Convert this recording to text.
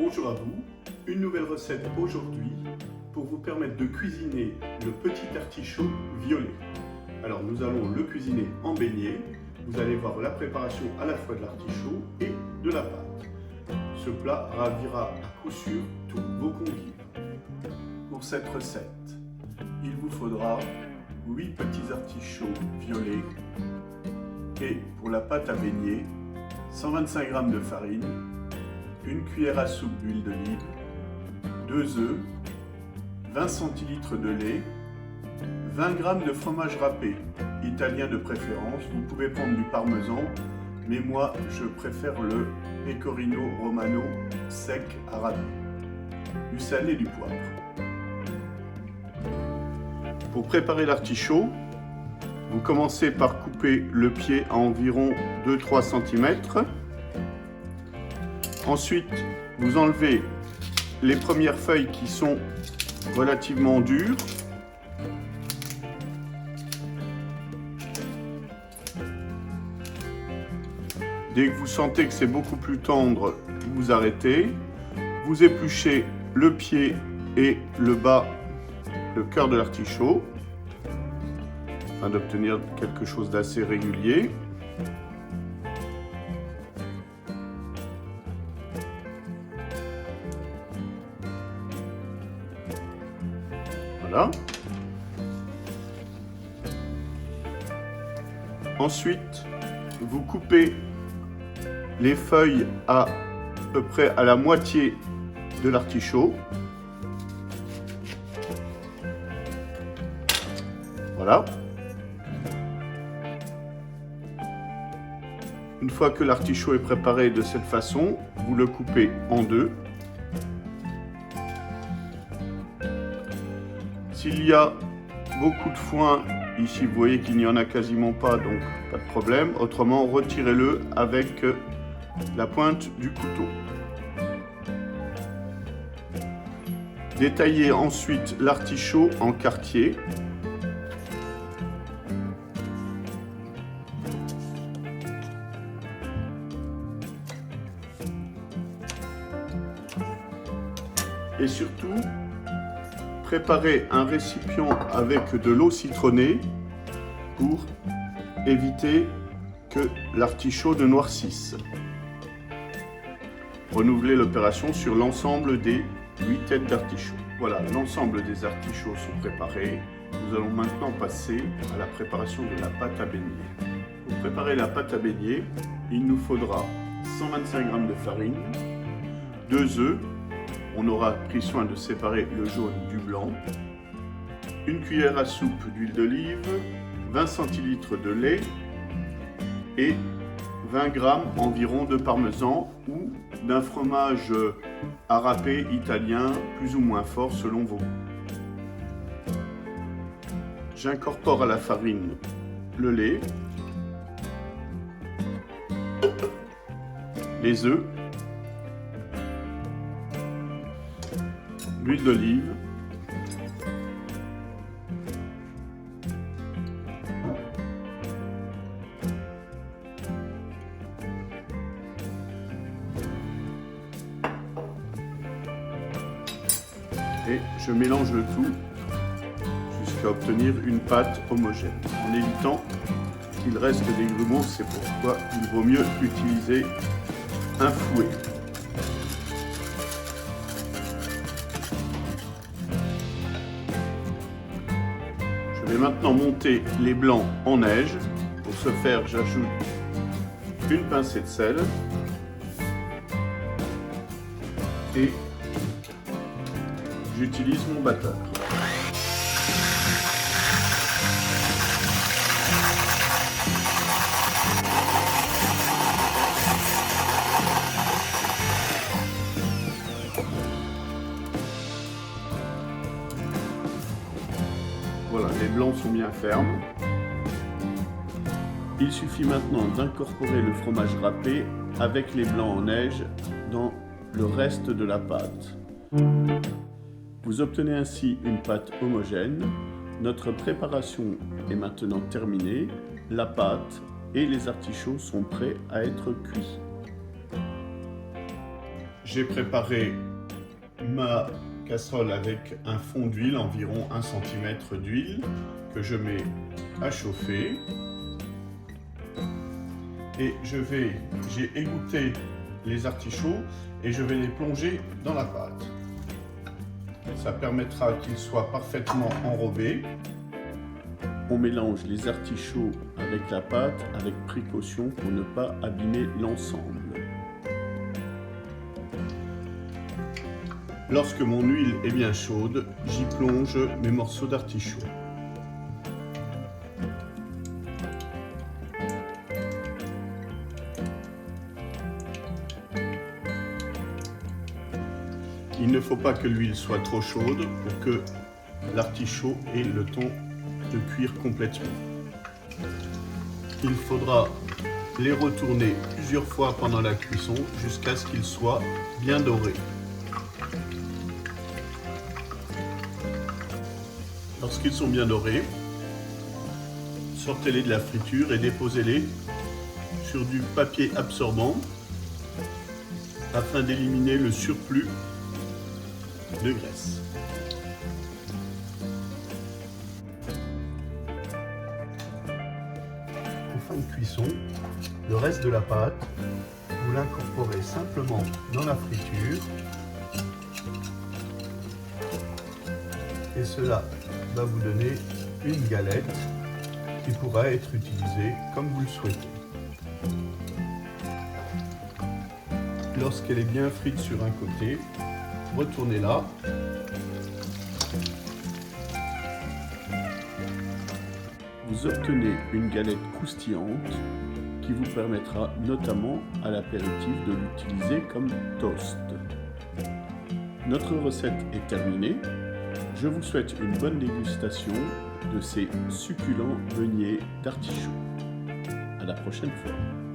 Bonjour à vous, une nouvelle recette aujourd'hui pour vous permettre de cuisiner le petit artichaut violet. Alors nous allons le cuisiner en beignet. Vous allez voir la préparation à la fois de l'artichaut et de la pâte. Ce plat ravira à coup sûr tous vos convives. Pour cette recette, il vous faudra 8 petits artichauts violets et pour la pâte à beignet, 125 g de farine, une cuillère à soupe d'huile d'olive, 2 œufs, 20 centilitres de lait, 20 g de fromage râpé, italien de préférence. Vous pouvez prendre du parmesan, mais moi je préfère le pecorino romano sec à râper, du sel et du poivre. Pour préparer l'artichaut, vous commencez par couper le pied à environ 2-3 cm. Ensuite, vous enlevez les premières feuilles qui sont relativement dures. Dès que vous sentez que c'est beaucoup plus tendre, vous arrêtez. Vous épluchez le pied et le bas, le cœur de l'artichaut, afin d'obtenir quelque chose d'assez régulier. Voilà. Ensuite, vous coupez les feuilles à peu près à la moitié de l'artichaut. Voilà. Une fois que l'artichaut est préparé de cette façon, vous le coupez en deux. S'il y a beaucoup de foin, ici vous voyez qu'il n'y en a quasiment pas, donc pas de problème. Autrement, retirez-le avec la pointe du couteau. Détaillez ensuite l'artichaut en quartiers. Et surtout, préparez un récipient avec de l'eau citronnée pour éviter que l'artichaut ne noircisse. Renouvelez l'opération sur l'ensemble des 8 têtes d'artichaut. Voilà, l'ensemble des artichauts sont préparés. Nous allons maintenant passer à la préparation de la pâte à beignet. Pour préparer la pâte à beignet, il nous faudra 125 g de farine, 2 œufs. On aura pris soin de séparer le jaune du blanc, une cuillère à soupe d'huile d'olive, 20 centilitres de lait et 20 g environ de parmesan ou d'un fromage à râper italien plus ou moins fort selon vos goûts. J'incorpore à la farine le lait, les œufs, l'huile d'olive, et je mélange le tout jusqu'à obtenir une pâte homogène en évitant qu'il reste des grumeaux. C'est pourquoi il vaut mieux utiliser un fouet. Je vais maintenant monter les blancs en neige. Pour ce faire, j'ajoute une pincée de sel et j'utilise mon batteur. Voilà, les blancs sont bien fermes. Il suffit maintenant d'incorporer le fromage râpé avec les blancs en neige dans le reste de la pâte. Vous obtenez ainsi une pâte homogène. Notre préparation est maintenant terminée. La pâte et les artichauts sont prêts à être cuits. J'ai préparé ma casserole avec un fond d'huile, environ 1 cm d'huile, que je mets à chauffer. Et j'ai égoutté les artichauts et je vais les plonger dans la pâte. Ça permettra qu'ils soient parfaitement enrobés. On mélange les artichauts avec la pâte avec précaution pour ne pas abîmer l'ensemble. Lorsque mon huile est bien chaude, j'y plonge mes morceaux d'artichaut. Il ne faut pas que l'huile soit trop chaude pour que l'artichaut ait le temps de cuire complètement. Il faudra les retourner plusieurs fois pendant la cuisson jusqu'à ce qu'ils soient bien dorés. Lorsqu'ils sont bien dorés, sortez-les de la friture et déposez-les sur du papier absorbant afin d'éliminer le surplus de graisse. En fin de cuisson, le reste de la pâte, vous l'incorporez simplement dans la friture et cela va vous donner une galette qui pourra être utilisée comme vous le souhaitez. Lorsqu'elle est bien frite sur un côté, retournez-la. Vous obtenez une galette croustillante qui vous permettra notamment à l'apéritif de l'utiliser comme toast. Notre recette est terminée. Je vous souhaite une bonne dégustation de ces succulents beignets d'artichaut. À la prochaine fois.